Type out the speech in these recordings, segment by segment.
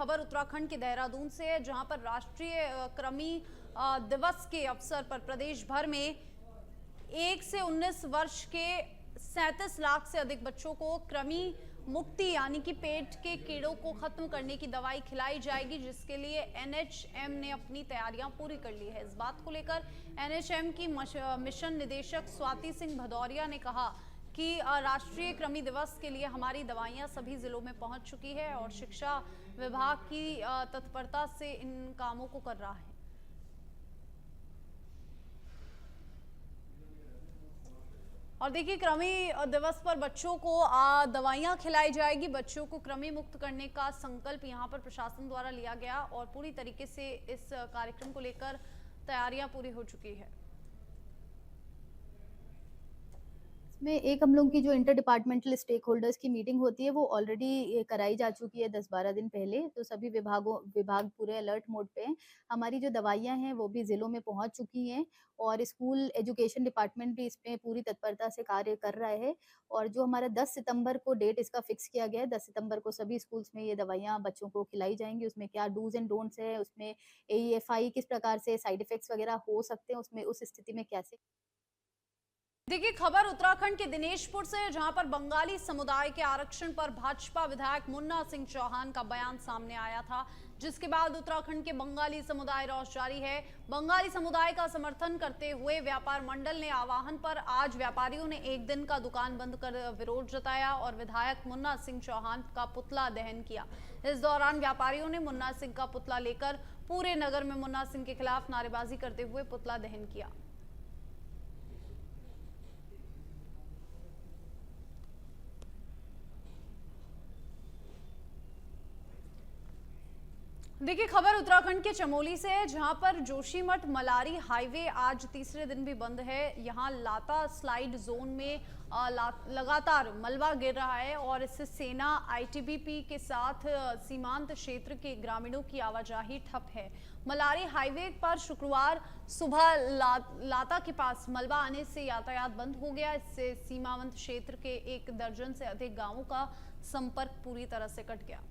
खबर उत्तराखंड के देहरादून से है, जहां पर राष्ट्रीय कृमि दिवस के अवसर पर प्रदेश भर में 1 से 19 वर्ष के 37 लाख से अधिक बच्चों को कृमि मुक्ति यानी कि पेट के कीड़ों को खत्म करने की दवाई खिलाई जाएगी, जिसके लिए एनएचएम ने अपनी तैयारियां पूरी कर ली है। इस बात को लेकर एनएचएम की मिशन निदेशक स्वाति सिंह भदौरिया ने कहा कि राष्ट्रीय कृमि दिवस के लिए हमारी दवाइयां सभी जिलों में पहुंच चुकी है और शिक्षा विभाग की तत्परता से इन कामों को कर रहा है। और देखिए, कृमि दिवस पर बच्चों को दवाइयां खिलाई जाएगी। बच्चों को कृमि मुक्त करने का संकल्प यहां पर प्रशासन द्वारा लिया गया और पूरी तरीके से इस कार्यक्रम को लेकर तैयारियां पूरी हो चुकी है। में एक हम लोग की जो इंटर डिपार्टमेंटल स्टेक होल्डर्स की मीटिंग होती है वो ऑलरेडी कराई जा चुकी है 10-12 दिन पहले। तो सभी विभाग पूरे अलर्ट मोड पे हैं। हमारी जो दवाइयां हैं वो भी जिलों में पहुंच चुकी हैं और स्कूल एजुकेशन डिपार्टमेंट भी इसमें पूरी तत्परता से कार्य कर रहा है। और जो हमारा 10 सितंबर को डेट इसका फिक्स किया गया है, 10 सितंबर को सभी स्कूल्स में ये दवाइयां बच्चों को खिलाई जाएंगी। उसमें क्या डूज एंड डोंट्स है, उसमें AEFI किस प्रकार से साइड इफेक्ट्स वगैरह हो सकते हैं, उसमें उस स्थिति में कैसे। देखिए, खबर उत्तराखंड के दिनेशपुर से है, जहां पर बंगाली समुदाय के आरक्षण पर भाजपा विधायक मुन्ना सिंह चौहान का बयान सामने आया था, जिसके बाद उत्तराखंड के बंगाली समुदाय रोष जारी है। बंगाली समुदाय का समर्थन करते हुए व्यापार मंडल ने आह्वान पर आज व्यापारियों ने एक दिन का दुकान बंद कर विरोध जताया और विधायक मुन्ना सिंह चौहान का पुतला दहन किया। इस दौरान व्यापारियों ने मुन्ना सिंह का पुतला लेकर पूरे नगर में मुन्ना सिंह के खिलाफ नारेबाजी करते हुए पुतला दहन किया। देखिए, खबर उत्तराखंड के चमोली से है, जहां पर जोशीमठ मलारी हाईवे आज तीसरे दिन भी बंद है। यहां लाता स्लाइड जोन में लगातार मलबा गिर रहा है और इससे सेना ITBP के साथ सीमांत क्षेत्र के ग्रामीणों की आवाजाही ठप है। मलारी हाईवे पर शुक्रवार सुबह लाता के पास मलबा आने से यातायात बंद हो गया। इससे सीमांत क्षेत्र के 1 दर्जन से अधिक गांवों का संपर्क पूरी तरह से कट गया।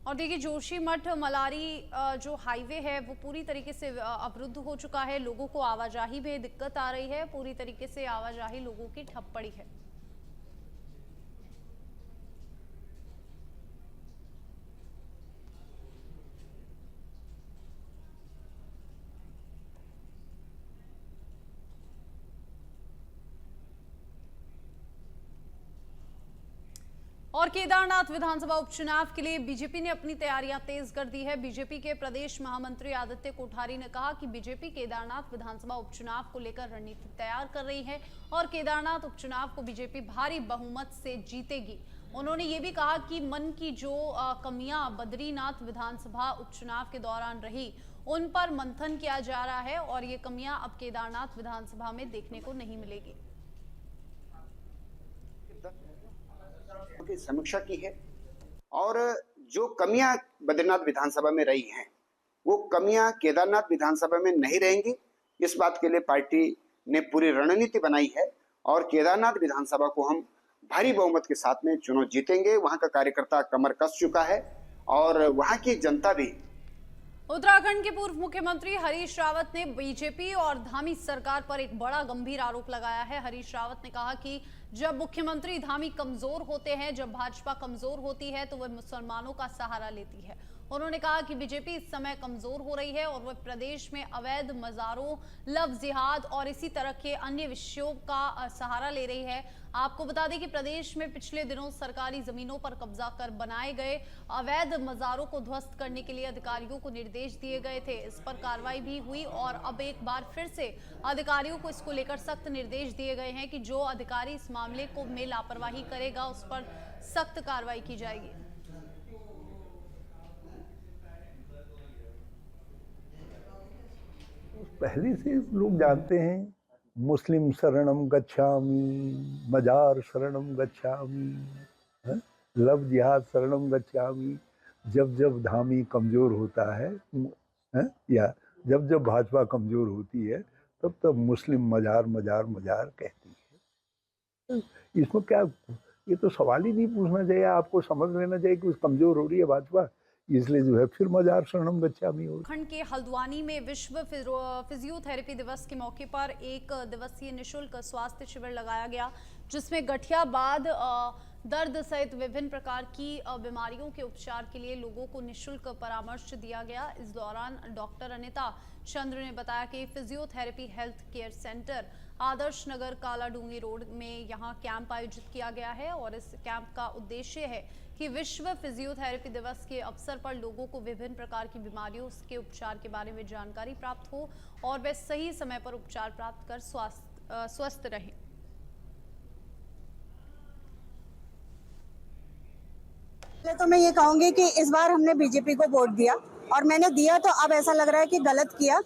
और देखिए, जोशीमठ मलारी जो हाईवे है वो पूरी तरीके से अवरुद्ध हो चुका है। लोगों को आवाजाही में दिक्कत आ रही है, पूरी तरीके से आवाजाही लोगों की ठप पड़ी है। और केदारनाथ विधानसभा उपचुनाव के लिए बीजेपी ने अपनी तैयारियां तेज कर दी है। बीजेपी के प्रदेश महामंत्री आदित्य कोठारी ने कहा कि बीजेपी केदारनाथ विधानसभा उपचुनाव को लेकर रणनीति तैयार कर रही है और केदारनाथ उपचुनाव को बीजेपी भारी बहुमत से जीतेगी। उन्होंने ये भी कहा कि मन की जो कमियां बद्रीनाथ विधानसभा उपचुनाव के दौरान रही, उन पर मंथन किया जा रहा है और ये कमियां अब केदारनाथ विधानसभा में देखने को नहीं मिलेगी। की समीक्षा की है और जो कमियां बद्रीनाथ विधानसभा में रही हैं वो कमियां केदारनाथ विधानसभा में नहीं रहेंगी। इस बात के लिए पार्टी ने पूरी रणनीति बनाई है और केदारनाथ विधानसभा को हम भारी बहुमत के साथ में चुनाव जीतेंगे। वहां का कार्यकर्ता कमर कस चुका है और वहां की जनता भी। उत्तराखंड के पूर्व मुख्यमंत्री हरीश रावत ने बीजेपी और धामी सरकार पर एक बड़ा गंभीर आरोप लगाया है। हरीश रावत ने कहा कि जब मुख्यमंत्री धामी कमजोर होते हैं, जब भाजपा कमजोर होती है तो वह मुसलमानों का सहारा लेती है। उन्होंने कहा कि बीजेपी इस समय कमजोर हो रही है और वह प्रदेश में अवैध मजारों, लव जिहाद और इसी तरह के अन्य विषयों का सहारा ले रही है। आपको बता दें कि प्रदेश में पिछले दिनों सरकारी जमीनों पर कब्जा कर बनाए गए अवैध मजारों को ध्वस्त करने के लिए अधिकारियों को निर्देश दिए गए थे। इस पर कार्रवाई भी हुई और अब एक बार फिर से अधिकारियों को इसको लेकर सख्त निर्देश दिए गए हैं कि जो अधिकारी इस मामले को में लापरवाही करेगा उस पर सख्त कार्रवाई की जाएगी। पहले से लोग जानते हैं, मुस्लिम शरणम गच्छामि, मजार शरणम गच्छामि, लव जिहाद शरणम गच्छामि। जब जब धामी कमजोर होता है, या जब भाजपा कमजोर होती है, तब मुस्लिम मजार मजार मजार कहती है। इसमें क्या, ये तो सवाल ही नहीं पूछना चाहिए, आपको समझ लेना चाहिए कि कमजोर हो रही है भाजपा, इसलिए जो है फिर मजार शरणम गच्छामि हो। खंड के हल्द्वानी में विश्व फिजियोथेरेपी दिवस के मौके पर 1 दिवसीय निशुल्क स्वास्थ्य शिविर लगाया गया, जिसमें गठिया बाद दर्द सहित विभिन्न प्रकार की बीमारियों के उपचार के लिए लोगों को निशुल्क परामर्श दिया गया। इस दौरान डॉक्टर अनिता चंद्र ने बताया कि physiotherapy health care centre Adarsh Nagar Kaladhungi road में यहां कैंप आयोजित किया गया है और इस कैंप का उद्देश्य है कि विश्व फिजियोथेरेपी दिवस के अवसर पर लोगों को विभिन्न प्रकार की बीमारियों के उपचार के बारे में जानकारी प्राप्त हो और वे सही समय पर उपचार प्राप्त कर स्वस्थ रहें। पहले तो मैं ये कहूंगी कि इस बार हमने बीजेपी को वोट दिया और मैंने दिया तो अब ऐसा लग रहा है कि गलत किया,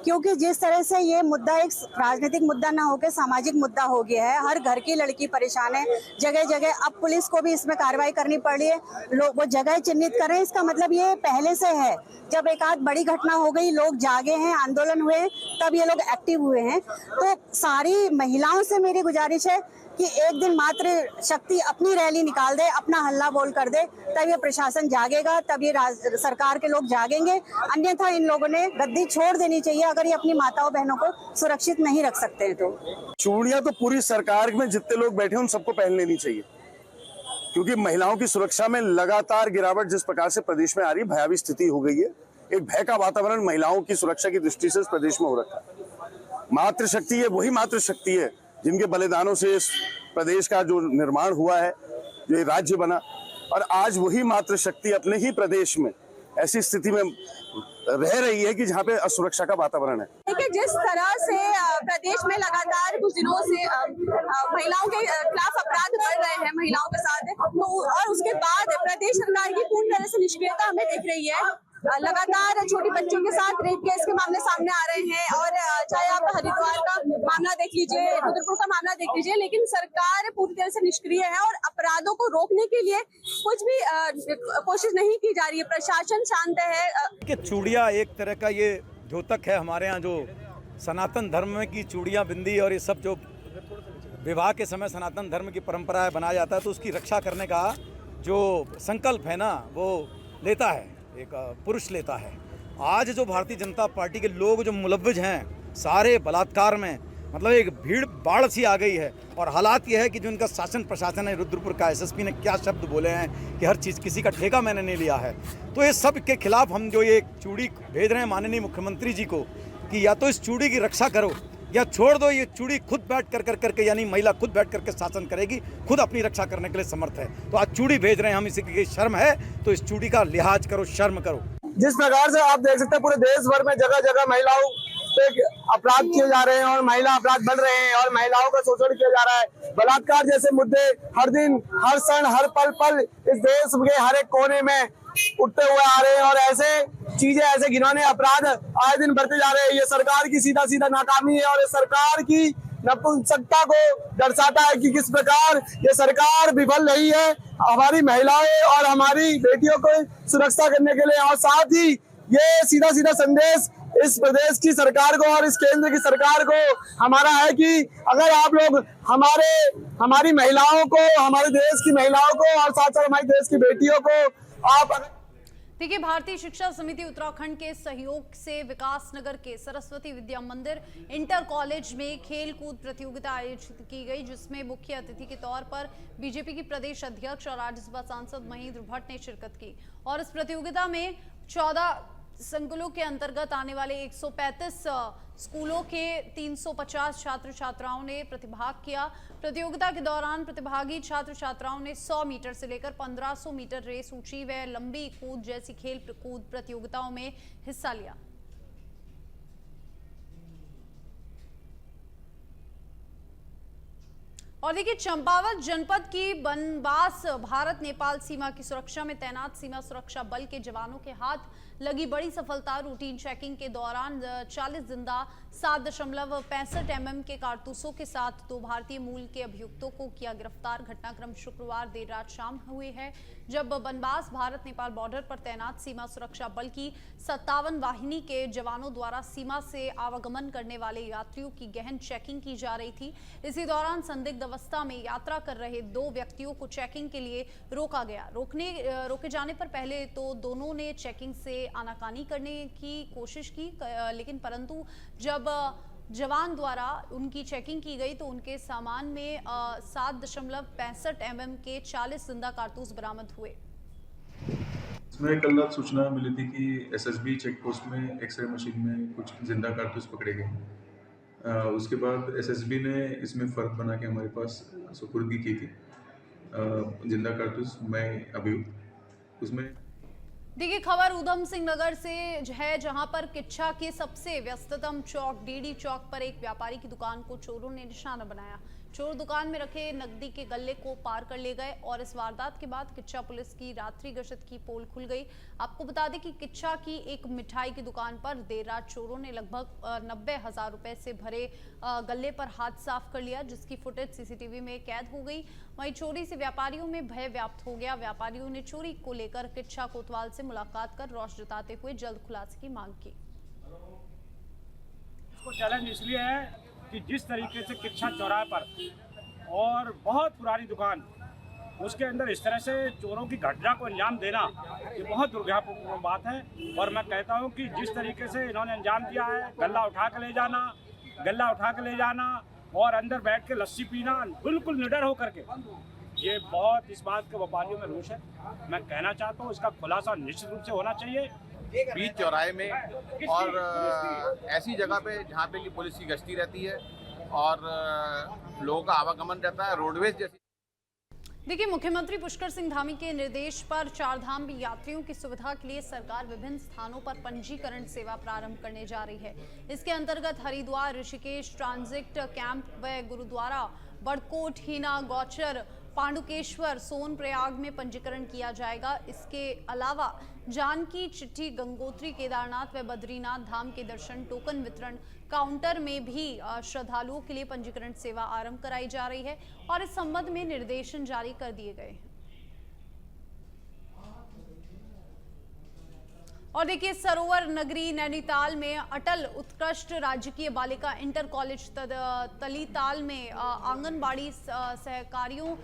क्योंकि जिस तरह से ये मुद्दा एक राजनीतिक मुद्दा ना होकर सामाजिक मुद्दा हो गया है। हर घर की लड़की परेशान है, जगह जगह अब पुलिस को भी इसमें कार्रवाई करनी पड़ रही है, लोग वो जगह चिन्हित कर रहे हैं। इसका मतलब ये पहले से है, जब एक आध बड़ी घटना हो गई, लोग जागे हैं, आंदोलन हुए, तब ये लोग एक्टिव हुए हैं। तो सारी महिलाओं से मेरी गुजारिश है कि एक दिन मात्र शक्ति अपनी रैली निकाल दे, अपना हल्ला बोल कर दे, तब ये प्रशासन जागेगा, तब ये सरकार के लोग जागेंगे। अन्यथा इन लोगों ने गद्दी छोड़ देनी चाहिए अगर ये अपनी माताओं बहनों को सुरक्षित नहीं रख सकते हैं तो। चूड़ियां तो पूरी सरकार में जितने लोग बैठे हैं उन सबको पहन लेनी चाहिए, क्योंकि महिलाओं की सुरक्षा में लगातार गिरावट जिस प्रकार से प्रदेश में आ रही है, भयावह स्थिति हो गई है। एक भय का वातावरण महिलाओं की सुरक्षा की दृष्टि से इस प्रदेश में हो रखा है। मातृशक्ति है, वही मातृशक्ति है जिनके बलिदानों से इस प्रदेश का जो निर्माण हुआ है, जो ये राज्य बना, और आज वही मातृशक्ति अपने ही प्रदेश में ऐसी स्थिति में रह रही है कि जहाँ पे असुरक्षा का वातावरण है। देखिए, जिस तरह से प्रदेश में लगातार कुछ दिनों से महिलाओं के खिलाफ अपराध बढ़ रहे हैं, महिलाओं के साथ, तो और उसके बाद प्रदेश सरकार की पूर्ण तरह से निष्क्रियता हमें दिख रही है। लगातार छोटी बच्चों के साथ रेप केस के मामले सामने आ रहे हैं, और चाहे आप हरिद्वार का मामला देख लीजिए, रुद्रपुर का मामला देख लीजिए, लेकिन सरकार पूरी तरह से निष्क्रिय है और अपराधों को रोकने के लिए कुछ भी कोशिश नहीं की जा रही है। प्रशासन शांत है। कि चूड़िया एक तरह का ये द्योतक है हमारे यहाँ, जो सनातन धर्म में की चूड़ियाँ, बिंदी और ये सब जो विवाह के समय सनातन धर्म की परंपरा बनाया जाता है, तो उसकी रक्षा करने का जो संकल्प है ना, वो लेता है, एक पुरुष लेता है। आज जो भारतीय जनता पार्टी के लोग जो मुलव्विज हैं सारे बलात्कार में, मतलब एक भीड़ बाढ़ सी आ गई है। और हालात ये है कि जो इनका शासन प्रशासन है, रुद्रपुर का एसएसपी ने क्या शब्द बोले हैं कि हर चीज़, किसी का ठेका मैंने नहीं लिया है। तो ये सब के खिलाफ हम जो ये चूड़ी भेज रहे हैं माननीय मुख्यमंत्री जी को कि या तो इस चूड़ी की रक्षा करो या छोड़ दो। ये चूड़ी खुद बैठ कर करके, यानी महिला खुद बैठ करके शासन करेगी, खुद अपनी रक्षा करने के लिए समर्थ है। तो आज चूड़ी भेज रहे हैं हम, इसी की शर्म है तो इस चूड़ी का लिहाज करो, शर्म करो। जिस प्रकार से आप देख सकते हैं पूरे देश भर में जगह जगह महिलाओं पे अपराध किए जा रहे हैं और महिला अपराध बढ़ रहे हैं और महिलाओं का शोषण किया जा रहा है। बलात्कार जैसे मुद्दे हर दिन, हर क्षण, हर पल इस देश के हर एक कोने में उठते हुए आ रहे हैं और ऐसे चीजें, ऐसे घिनौने अपराध आए दिन बढ़ते जा रहे हैं। ये सरकार की सीधा सीधा नाकामी है और ये सरकार की नपुंसकता को दर्शाता है कि किस प्रकार ये सरकार विफल रही है हमारी महिलाओं और हमारी बेटियों को सुरक्षा करने के लिए। और साथ ही ये सीधा सीधा संदेश इस प्रदेश की सरकार को और इस केंद्र की सरकार को हमारा है कि अगर आप लोग हमारी महिलाओं को, हमारे देश की महिलाओं को और साथ साथ हमारे देश की बेटियों को आप देखिए, भारतीय शिक्षा समिति उत्तराखंड के सहयोग से विकास नगर के सरस्वती विद्या मंदिर इंटर कॉलेज में खेल कूद प्रतियोगिता आयोजित की गई, जिसमें मुख्य अतिथि के तौर पर बीजेपी की प्रदेश अध्यक्ष और राज्यसभा सांसद महेंद्र भट्ट ने शिरकत की। और इस प्रतियोगिता में 14 संकुलों के अंतर्गत आने वाले 135 स्कूलों के 350 छात्र छात्राओं ने प्रतिभाग किया। प्रतियोगिता के दौरान प्रतिभागी छात्र छात्राओं ने 100 मीटर से लेकर 1500 मीटर रेस, ऊंची व लंबी कूद जैसी खेल कूद प्रतियोगिताओं में हिस्सा लिया। और देखिए, चंपावत जनपद की बनबास भारत नेपाल सीमा की सुरक्षा में तैनात सीमा सुरक्षा बल के जवानों के हाथ लगी बड़ी सफलता। रूटीन चेकिंग के दौरान 40 जिंदा 7.65 mm के कारतूसों के साथ 2 भारतीय मूल के अभियुक्तों को किया गिरफ्तार। घटनाक्रम शुक्रवार देर रात शाम हुई है, जब बनबास भारत नेपाल बॉर्डर पर तैनात सीमा सुरक्षा बल की 57 वाहिनी के जवानों द्वारा सीमा से आवागमन करने वाले यात्रियों की गहन चेकिंग की जा रही थी। इसी दौरान संदिग्ध अवस्था में यात्रा कर रहे 2 व्यक्तियों को चेकिंग के लिए रोका गया। रोके जाने पर पहले तो दोनों ने चेकिंग से आनाकानी करने की कोशिश की, लेकिन परंतु जब जवान द्वारा उनकी चेकिंग की गई तो उनके सामान में 7.65 mm के 40 जिंदा कारतूस बरामद हुए। इसमें कल रात सूचना मिली थी कि एसएसबी चेक पोस्ट में एक्सरे मशीन में कुछ जिंदा कारतूस पकड़े गए। उसके बाद एसएसबी ने इसमें फ़र्क बना के हमारे पास सुपुर्दगी की थी जिंदा कारतूस। मैं अभी उसमें देखिए, खबर ऊधम सिंह नगर से है, जहां पर किच्छा के सबसे व्यस्ततम चौक डीडी चौक पर एक व्यापारी की दुकान को चोरों ने निशाना बनाया। चोर दुकान में रखे नकदी के गल्ले को पार कर ले गए और इस वारदात के बाद किच्छा पुलिस की रात्रि गश्त की पोल खुल गई। आपको बता दें कि किच्छा की एक मिठाई की दुकान पर देर रात चोरों ने लगभग 90,000 रुपए से भरे गल्ले पर हाथ साफ कर लिया, जिसकी फुटेज सीसीटीवी में कैद हो गई। वहीं चोरी से व्यापारियों में भय व्याप्त हो गया। व्यापारियों ने चोरी को लेकर किच्छा कोतवाल से मुलाकात कर रोष जताते हुए जल्द खुलासे की मांग की। इसको चैलेंज इसलिए है कि जिस तरीके से किच्छा चौराहे पर और बहुत पुरानी दुकान, उसके अंदर इस तरह से चोरों की घटना को अंजाम देना, ये बहुत दुर्भाग्यपूर्ण बात है। और मैं कहता हूँ कि जिस तरीके से इन्होंने अंजाम दिया है, गल्ला उठा के ले जाना और अंदर बैठ के लस्सी पीना, बिल्कुल निडर होकर के, ये बहुत इस बात के व्यापारियों में रोष है। मैं कहना चाहता हूँ इसका खुलासा निश्चित रूप से होना चाहिए। बीच चौराहे में और ऐसी जगह पे जहाँ पे कि पुलिस की गश्ती रहती है और लोगों का आवागमन रहता है, रोडवेज जैसी। देखिए, मुख्यमंत्री पुष्कर सिंह धामी के निर्देश पर चारधाम यात्रियों की सुविधा के लिए सरकार विभिन्न स्थानों पर पंजीकरण सेवा प्रारंभ करने जा रही है। इसके अंतर्गत हरिद्वार, ऋषिकेश ट्रांजिट कैंप व गुरुद्वारा बड़कोट, हीना, गौचर, पांडुकेश्वर, सोनप्रयाग में पंजीकरण किया जाएगा। इसके अलावा जानकी, चिट्ठी, गंगोत्री, केदारनाथ व बद्रीनाथ धाम के दर्शन टोकन वितरण काउंटर में भी श्रद्धालुओं के लिए पंजीकरण सेवा आरंभ कराई जा रही है और इस संबंध में निर्देशन जारी कर दिए गए हैं। और देखिए, सरोवर नगरी नैनीताल में अटल उत्कृष्ट राजकीय बालिका इंटर कॉलेज तलीताल में आंगनबाड़ी सहकारियों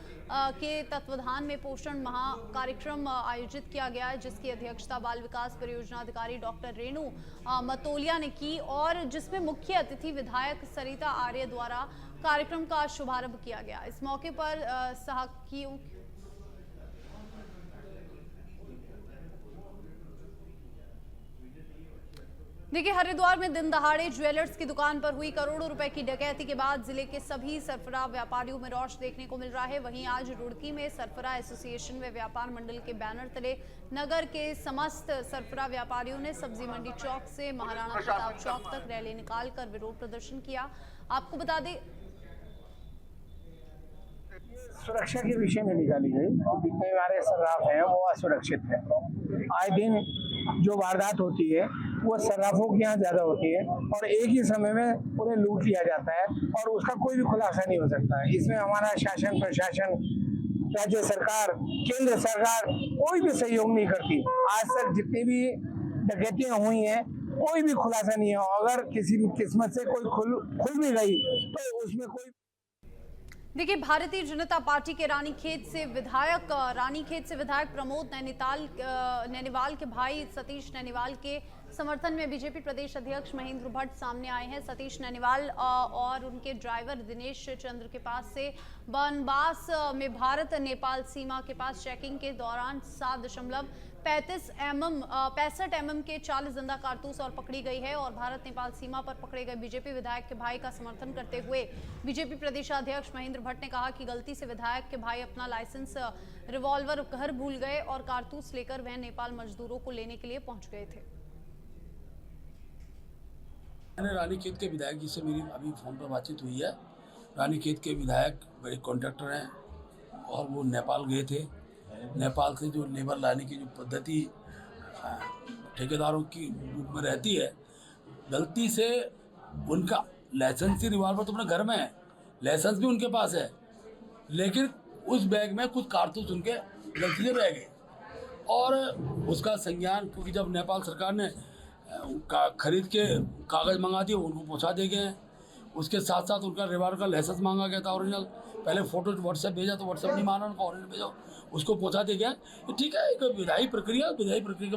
के तत्वाधान में पोषण माह कार्यक्रम आयोजित किया गया है, जिसकी अध्यक्षता बाल विकास परियोजना अधिकारी डॉक्टर रेणु मतोलिया ने की और जिसमें मुख्य अतिथि विधायक सरिता आर्य द्वारा कार्यक्रम का शुभारंभ किया गया। इस मौके पर सहायकों देखिए, हरिद्वार में दिन दहाड़े ज्वेलर्स की दुकान पर हुई करोड़ों रुपए की डकैती के बाद जिले के सभी सरफरा व्यापारियों में रोष देखने को मिल रहा है। वहीं आज रुड़की में सरफरा एसोसिएशन व व्यापार मंडल के बैनर तले नगर के समस्त सरफरा व्यापारियों ने सब्जी मंडी चौक से महाराणा प्रताप चौक तक रैली निकालकर विरोध प्रदर्शन किया। आपको बता दें, सुरक्षा के विषय में निकाली गई। जितने हमारे सर्राफ हैं वो असुरक्षित है। आए दिन जो वारदात होती है वो सर्राफों के यहाँ ज्यादा होती है और एक ही समय में उन्हें लूट लिया जाता है और उसका कोई भी खुलासा नहीं हो सकता है। इसमें हमारा शासन, प्रशासन, राज्य सरकार, केंद्र सरकार कोई भी सहयोग नहीं करती। आज तक जितनी भी डकैतियां हुई हैं कोई भी खुलासा नहीं है। अगर किसी भी किस्मत से कोई खुल भी गई तो उसमें कोई। देखिए, भारतीय जनता पार्टी के रानीखेत से विधायक प्रमोद नैनीवाल के भाई सतीश नैनीवाल के समर्थन में बीजेपी प्रदेश अध्यक्ष महेंद्र भट्ट सामने आए हैं। सतीश नैनीवाल और उनके ड्राइवर दिनेश चंद्र के पास से बनबास में भारत नेपाल सीमा के पास चेकिंग के दौरान 7.65 mm के 40 जिंदा कारतूस और पकड़ी गई है और भारत नेपाल सीमा पर पकड़े गए बीजेपी विधायक के भाई का समर्थन करते हुए बीजेपी प्रदेशाध्यक्ष महेंद्र भट्ट ने कहा कि गलती से विधायक के भाई अपना लाइसेंस रिवॉल्वर घर भूल गए और कारतूस लेकर वह नेपाल मजदूरों को लेने के लिए पहुंच गए थे। मैंने रानीखेत के विधायक जी से मेरी अभी फोन पर बातचीत हुई है। रानीखेत के विधायक बड़े कॉन्ट्रैक्टर हैं और वो नेपाल गए थे। नेपाल से जो लेबर लाने की जो पद्धति ठेकेदारों की रूप में रहती है, गलती से उनका लाइसेंसी रिवॉल्वर तो अपने घर में है, लाइसेंस भी उनके पास है, लेकिन उस बैग में कुछ कारतूस उनके गलती से रह गए और उसका संज्ञान, क्योंकि जब नेपाल सरकार ने खरीद के कागज़ मंगा दिए उनको पहुंचा दिए गए हैं। उसके साथ साथ उनका रिवॉल्वर का लाइसेंस मांगा गया था ओरिजिनल, पहले फोटो व्हाट्सएप भेजा तो व्हाट्सएप नहीं माना, उनको ऑनलाइन भेजा, उसको पहुंचा दिया गया। ठीक है, एक विधायी प्रक्रिया के